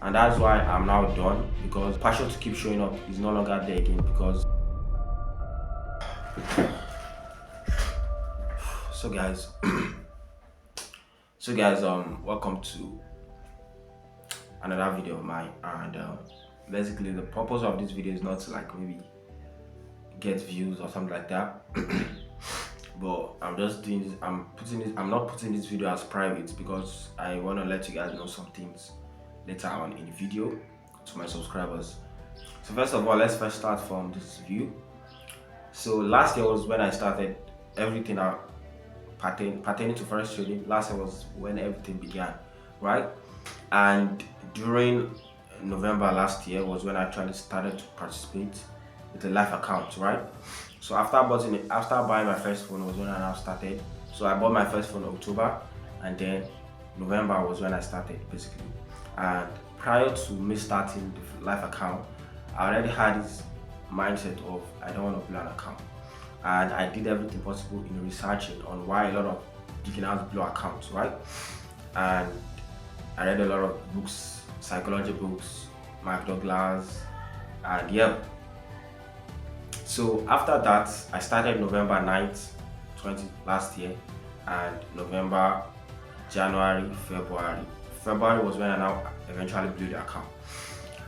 and that's why I'm now done, because passion to keep showing up is no longer there again. Because so guys welcome to another video of mine. And basically the purpose of this video is not to like maybe get views or something like that. But I'm just doing this, I'm not putting this video as private because I want to let you guys know some things later on in the video to my subscribers. So first of all, let's first start from this view. So last year was when I started everything out pertaining to forex trading. Last year was when everything began, right? And during November last year was when I actually started to participate with a live account, right? So after buying my first phone was when I now started. So I bought my first phone in October, and then November was when I started basically. And prior to me starting the live account, I already had this mindset of I don't want to blow an account, and I did everything possible in researching on why a lot of beginners blow accounts, right? And I read a lot of books, psychology books, Mark Douglas, and yeah. So after that, I started November 9th, last year, and November, January, February. February was when I now eventually blew the account.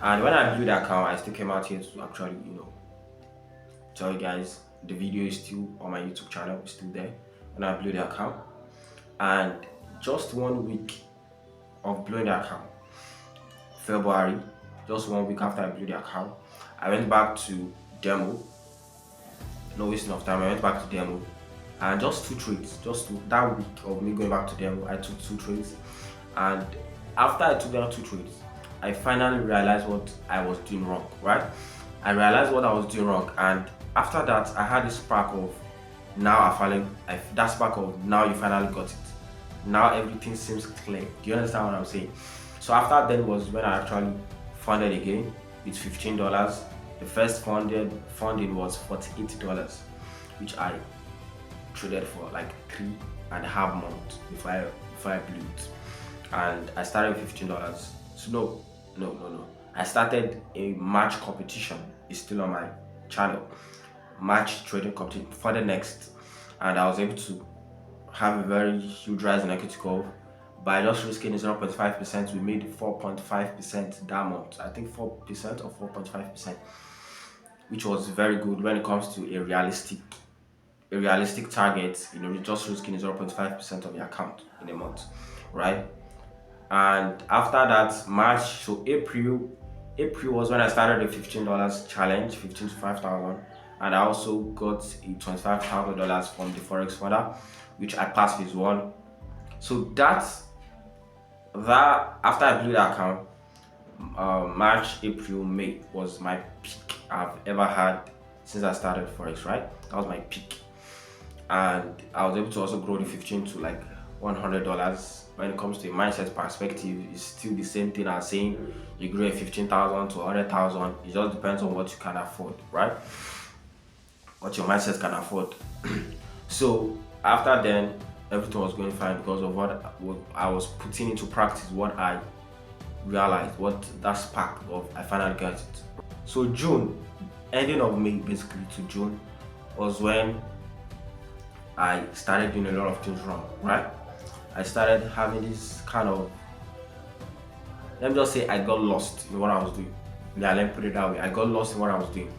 And when I blew the account, I still came out here to actually, tell you guys the video is still on my YouTube channel, it's still there when I blew the account. And just 1 week of blowing the account, February, just 1 week after I blew the account, I went back to demo. No wasting of time, I went back to demo, and just two trades. That week of me going back to demo, I took 2 trades. And after I took down 2 trades, I finally realized what I was doing wrong, right? I realized what I was doing wrong, and after that, I had this spark of now now you finally got it. Now everything seems clear. Do you understand what I'm saying? So after then was when I actually funded again with $15. The first funding was $48, which I traded for like 3.5 months before I blew it. And I started with $15. So no. I started a March competition. It's still on my channel. March trading competition for the next, and I was able to have a very huge rise in equity curve by just risking 0.5%. We made 4.5% that month. I think 4% or 4.5%, which was very good when it comes to a realistic target. Just risking 0.5% of your account in a month, right? And after that, March, so April was when I started the $15 challenge, 15 to 5,000, and I also got a $25,000 from the Forex Founder, which I passed phase 1. So that after I blew the account, March, April, May was my peak I've ever had since I started Forex, right? That was my peak, and I was able to also grow the 15 to like $100. When it comes to a mindset perspective, it's still the same thing as saying you grow a 15,000 to 100,000. It just depends on what you can afford, right? What your mindset can afford. So after then, everything was going fine because of what I was putting into practice, what I realized, what that spark of I finally got it. So June, ending of May basically to June, was when I started doing a lot of things wrong, right? I started having this kind of, let me just say, I got lost in what I was doing. Yeah, let me put it that way. I got lost in what I was doing,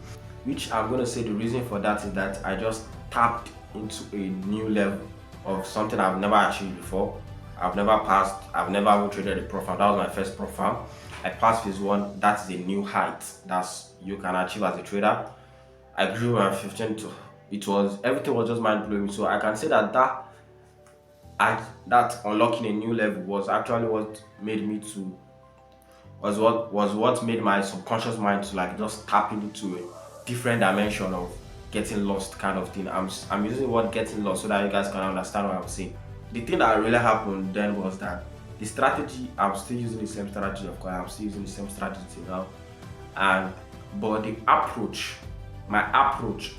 which I'm going to say the reason for that is that I just tapped into a new level of something I've never achieved before. I've never even traded a prop firm. That was my first prop firm. I passed phase 1. That's a new height that's you can achieve as a trader. I grew my 15 to, everything was just mind blowing. So I can say that unlocking a new level was actually what made me to what made my subconscious mind to like just tap into a different dimension of getting lost kind of thing. I'm using the word getting lost so that you guys can understand what I'm saying. The thing that really happened then was that the strategy, I'm still using the same strategy, of course. I'm still using the same strategy now, but the approach, my approach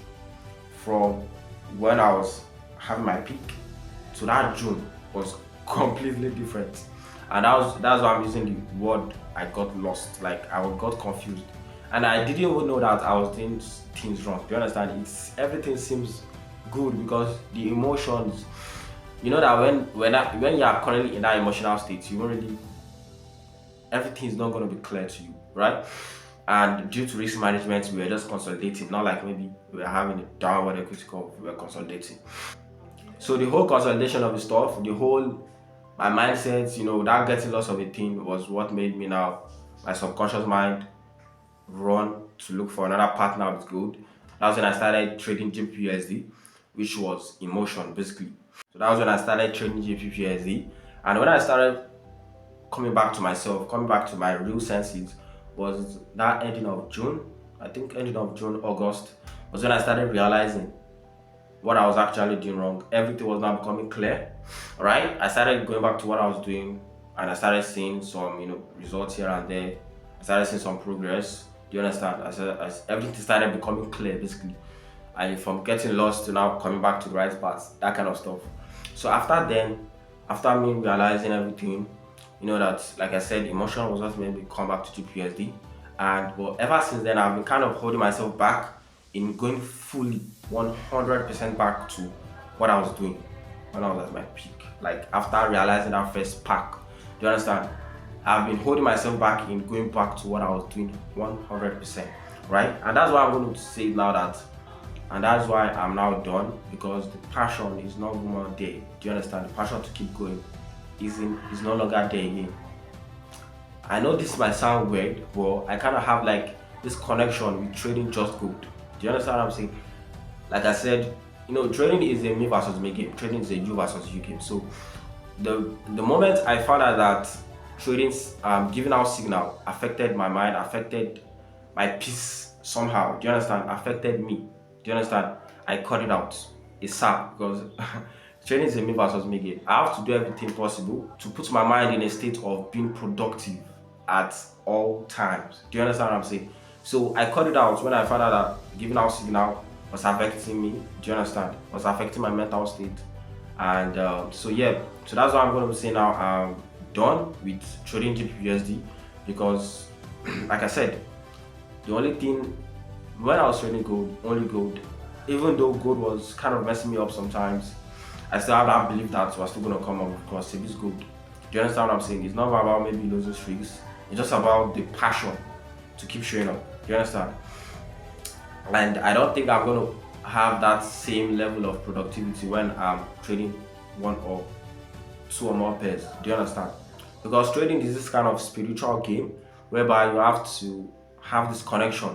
from when I was having my peak to that June was completely different. And that's why I'm using the word I got lost. Like I got confused, and I didn't even know that I was doing things wrong. Do you understand? It's everything seems good because the emotions. You know that when you are currently in that emotional state, you already everything is not going to be clear to you, right? And due to risk management, we were just consolidating, not like maybe we were having a downward equity curve, we were consolidating. So the whole consolidation of the stuff, the whole my mindset, that getting lots of a thing was what made me now my subconscious mind run to look for another partner with gold. That's when I started trading GBPUSD, which was emotion basically. So that was when I started trading GBPUSD, and when I started coming back to myself, coming back to my real senses, was that ending of June. I think ending of June, August was when I started realizing what I was actually doing wrong. Everything was now becoming clear, right? I started going back to what I was doing, and I started seeing some, results here and there. I started seeing some progress. Do you understand? As everything started becoming clear, basically, and from getting lost to now coming back to the right path, that kind of stuff. So after then, after me realizing everything, that, like I said, emotion was what made me come back to GPUSD. And but ever since then, I've been kind of holding myself back in going fully 100% back to what I was doing when I was at my peak. Like after realizing that first pack, do you understand? I've been holding myself back in going back to what I was doing 100%, right? And that's why I'm going to say now that, and that's why I'm now done, because the passion is no more there. Do you understand? The passion to keep going is no longer there again. I know this might sound weird, but I kind of have like this connection with trading just gold. Do you understand what I'm saying? Like I said, trading is a me versus me game. Trading is a you versus you game. So the moment I found out that trading giving out signal affected my mind, affected my peace somehow. Do you understand? Affected me. Do you understand? I cut it out. It's sad because trading is a me versus me game. I have to do everything possible to put my mind in a state of being productive at all times. Do you understand what I'm saying? So I cut it out when I found out that giving out signal was affecting me. Do you understand? Was affecting my mental state. And so that's what I'm going to say now. I'm done with trading GBPUSD because, like I said, the only thing when I was trading gold, only gold, even though gold was kind of messing me up sometimes, I still have that belief that we're still going to come up because it's gold. Do you understand what I'm saying? It's not about maybe losing streaks. It's just about the passion to keep showing up. Do you understand? And I don't think I'm going to have that same level of productivity when I'm trading one or two or more pairs. Do you understand? Because trading is this kind of spiritual game whereby you have to have this connection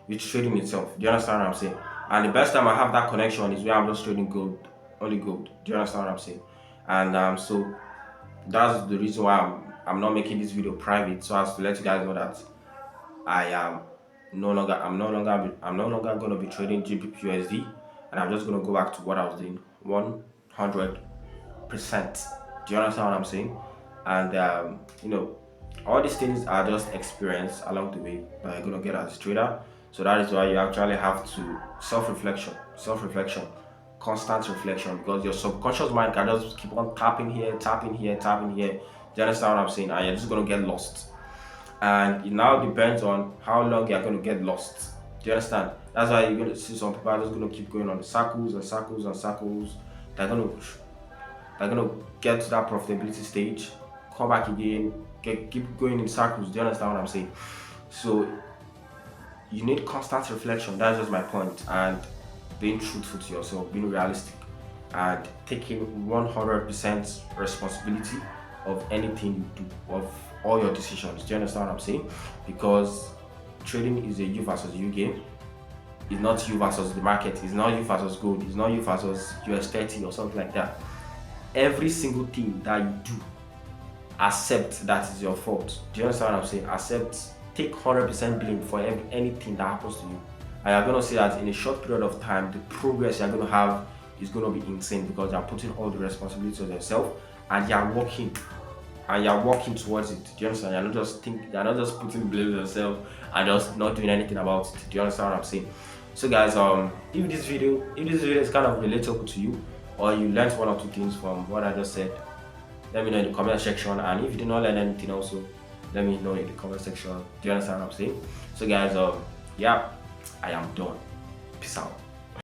with trading itself. Do you understand what I'm saying? And the best time I have that connection is where I'm just trading gold, only gold. Do you understand what I'm saying? And so that's the reason why I'm not making this video private, so as to let you guys know that I'm no longer going to be trading GBPUSD, and I'm just going to go back to what I was doing 100%. Do you understand what I'm saying? And all these things are just experience along the way that you're going to get as a trader. So that is why you actually have to self-reflection, constant reflection, because your subconscious mind can just keep on tapping here. Do you understand what I'm saying? And you're just going to get lost. And it now depends on how long you're going to get lost. Do you understand? That's why you're going to see some people are just going to keep going on the circles and circles and circles. They're going to get to that profitability stage, come back again, keep going in circles. Do you understand what I'm saying? So you need constant reflection. That's just my point. And being truthful to yourself, being realistic, and taking 100% responsibility of anything you do, of all your decisions. Do you understand what I'm saying? Because trading is a you versus you game. It's not you versus the market. It's not you versus gold. It's not you versus US 30 or something like that. Every single thing that you do, accept that is your fault. Do you understand what I'm saying? Accept, take 100% blame for anything that happens to you. And you're going to see that in a short period of time, the progress you're going to have is going to be insane, because you're putting all the responsibility on yourself and you're working towards it. Do you understand? You're not just putting blame on yourself and just not doing anything about it. Do you understand what I'm saying? So guys, if this video is kind of relatable to you, or you learned one or two things from what I just said, let me know in the comment section. And if you did not learn anything also, let me know in the comment section. Do you understand what I'm saying? So guys, yeah, I am done. Peace out.